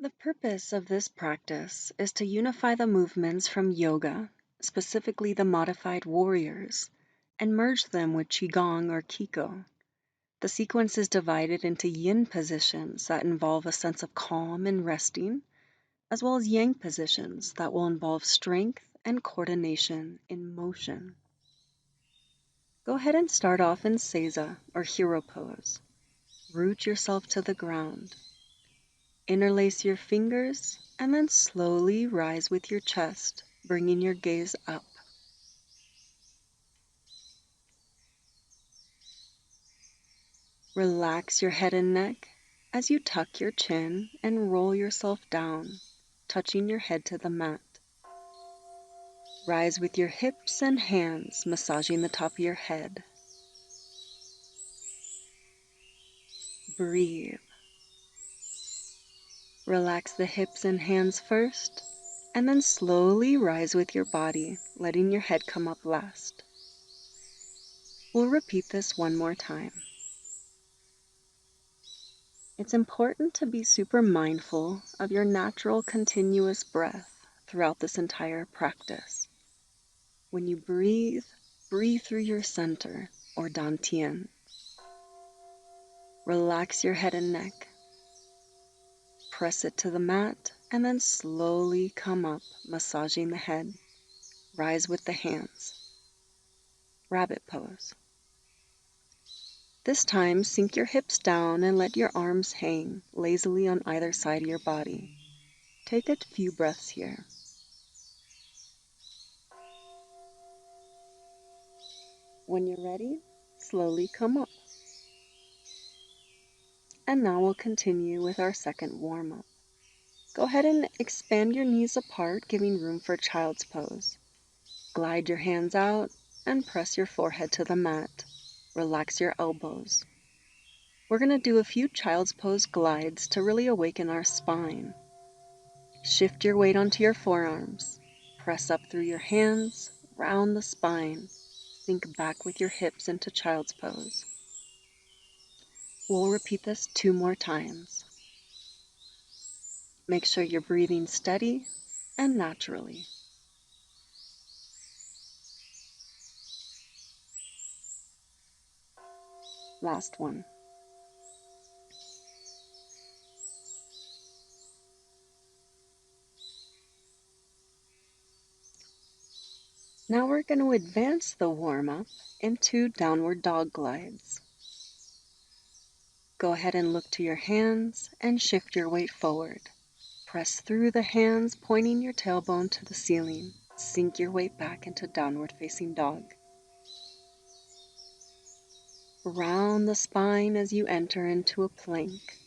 The purpose of this practice is to unify the movements from yoga, specifically the modified warriors, and merge them with Qi Gong or Kiko. The sequence is divided into yin positions that involve a sense of calm and resting, as well as yang positions that will involve strength and coordination in motion. Go ahead and start off in Seiza or hero pose. Root yourself to the ground. Interlace your fingers and then slowly rise with your chest, bringing your gaze up. Relax your head and neck as you tuck your chin and roll yourself down, touching your head to the mat. Rise with your hips and hands, massaging the top of your head. Breathe. Relax the hips and hands first, and then slowly rise with your body, letting your head come up last. We'll repeat this one more time. It's important to be super mindful of your natural continuous breath throughout this entire practice. When you breathe, breathe through your center or Dan Tian. Relax your head and neck. Press it to the mat and then slowly come up, massaging the head. Rise with the hands. Rabbit pose. This time, sink your hips down and let your arms hang lazily on either side of your body. Take a few breaths here. When you're ready, slowly come up. And now we'll continue with our second warm-up. Go ahead and expand your knees apart, giving room for child's pose. Glide your hands out and press your forehead to the mat. Relax your elbows. We're going to do a few child's pose glides to really awaken our spine. Shift your weight onto your forearms. Press up through your hands, round the spine. Sink back with your hips into child's pose. We'll repeat this 2 more times. Make sure you're breathing steady and naturally. Last one. Now we're going to advance the warm-up into downward dog glides. Go ahead and look to your hands and shift your weight forward. Press through the hands, pointing your tailbone to the ceiling. Sink your weight back into downward facing dog. Round the spine as you enter into a plank.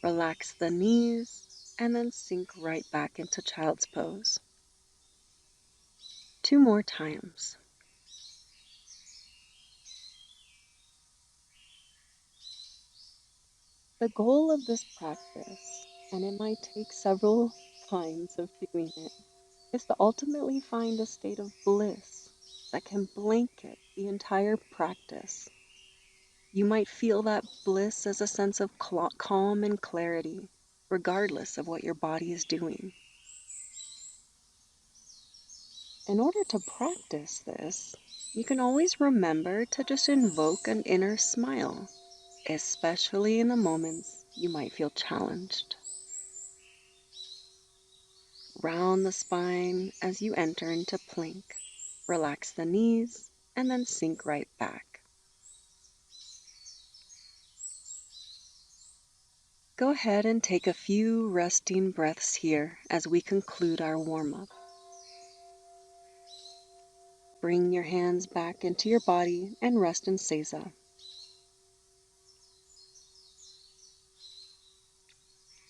Relax the knees and then sink right back into child's pose. 2 more times. The goal of this practice, and it might take several times of doing it, is to ultimately find a state of bliss that can blanket the entire practice. You might feel that bliss as a sense of calm and clarity, regardless of what your body is doing. In order to practice this, you can always remember to just invoke an inner smile, especially in the moments you might feel challenged. Round the spine as you enter into plank. Relax the knees and then sink right back. Go ahead and take a few resting breaths here as we conclude our warm-up. Bring your hands back into your body and rest in Seiza.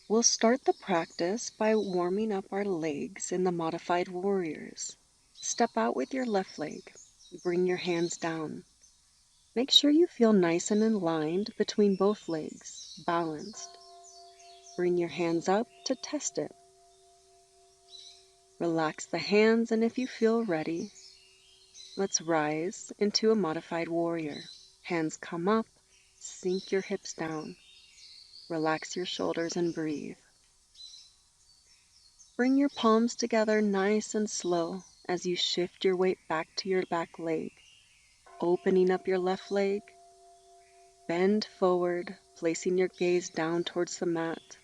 We'll start the practice by warming up our legs in the modified warriors. Step out with your left leg. Bring your hands down. Make sure you feel nice and aligned between both legs, balanced. Bring your hands up to test it. Relax the hands, and if you feel ready, let's rise into a modified warrior. Hands come up, sink your hips down. Relax your shoulders and breathe. Bring your palms together nice and slow as you shift your weight back to your back leg, opening up your left leg. Bend forward, placing your gaze down towards the mat.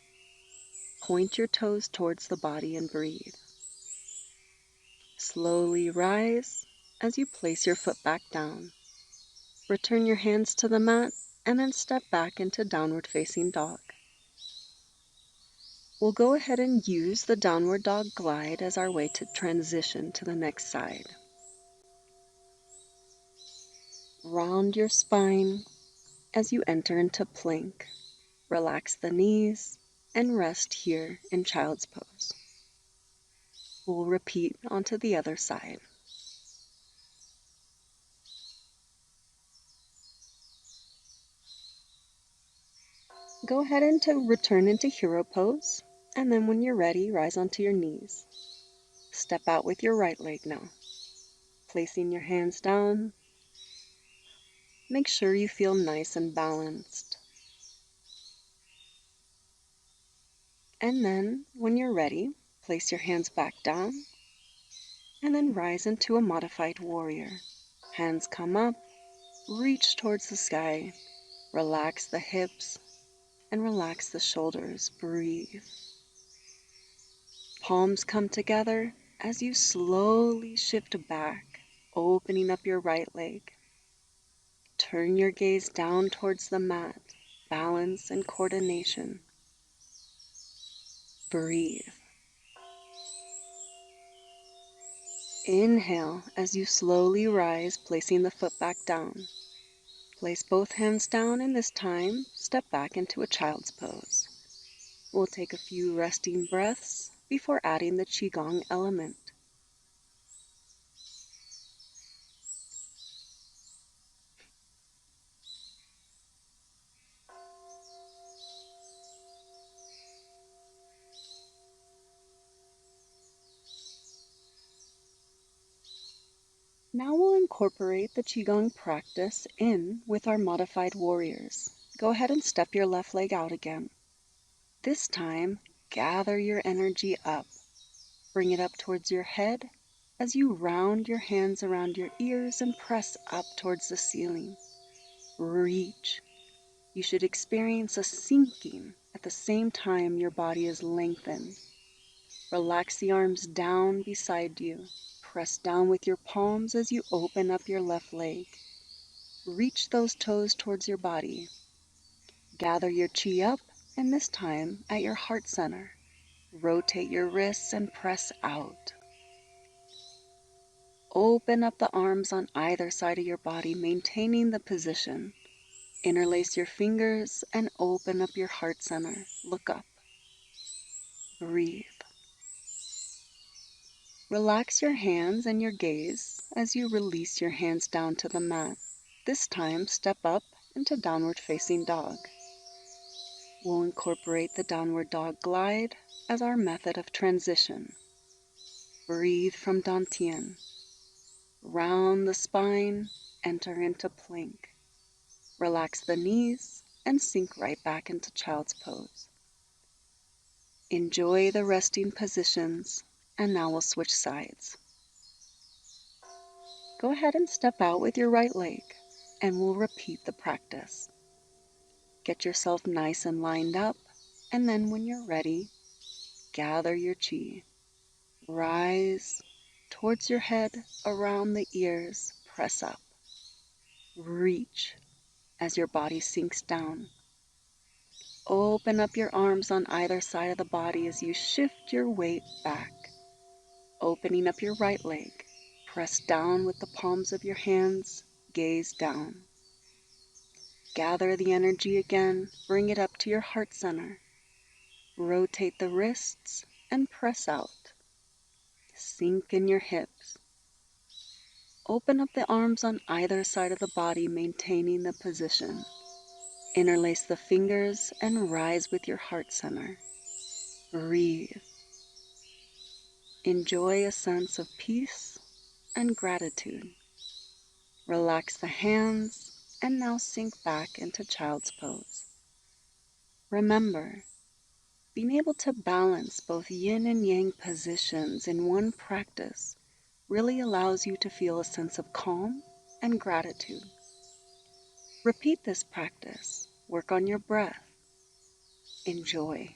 Point your toes towards the body and breathe. Slowly rise as you place your foot back down. Return your hands to the mat and then step back into downward facing dog. We'll go ahead and use the downward dog glide as our way to transition to the next side. Round your spine as you enter into plank. Relax the knees and rest here in child's pose. We'll repeat onto the other side. Go ahead and return into hero pose, and then when you're ready, rise onto your knees. Step out with your right leg now. Placing your hands down, make sure you feel nice and balanced. And then, when you're ready, place your hands back down, and then rise into a modified warrior. Hands come up, reach towards the sky, relax the hips, and relax the shoulders. Breathe. Palms come together as you slowly shift back, opening up your right leg. Turn your gaze down towards the mat, balance and coordination. Breathe. Inhale as you slowly rise, placing the foot back down. Place both hands down and this time step back into a child's pose. We'll take a few resting breaths before adding the Qi Gong element. Now we'll incorporate the Qigong practice in with our modified warriors. Go ahead and step your left leg out again. This time, gather your energy up. Bring it up towards your head as you round your hands around your ears and press up towards the ceiling. Reach. You should experience a sinking at the same time your body is lengthened. Relax the arms down beside you. Press down with your palms as you open up your left leg. Reach those toes towards your body. Gather your chi up, and this time at your heart center. Rotate your wrists and press out. Open up the arms on either side of your body, maintaining the position. Interlace your fingers and open up your heart center. Look up. Breathe. Relax your hands and your gaze as you release your hands down to the mat. This time, step up into downward facing dog. We'll incorporate the downward dog glide as our method of transition. Breathe from Dan Tian. Round the spine, enter into plank. Relax the knees and sink right back into child's pose. Enjoy the resting positions, and now we'll switch sides. Go ahead and step out with your right leg, and we'll repeat the practice. Get yourself nice and lined up, and then when you're ready, gather your chi. Rise towards your head, around the ears, press up. Reach as your body sinks down. Open up your arms on either side of the body as you shift your weight back. Opening up your right leg, press down with the palms of your hands, gaze down. Gather the energy again, bring it up to your heart center. Rotate the wrists and press out. Sink in your hips. Open up the arms on either side of the body, maintaining the position. Interlace the fingers and rise with your heart center. Breathe. Enjoy a sense of peace and gratitude. Relax the hands and now sink back into child's pose. Remember, Being able to balance both yin and yang positions in one practice really allows you to feel a sense of calm and gratitude. Repeat this practice, work on your breath, enjoy.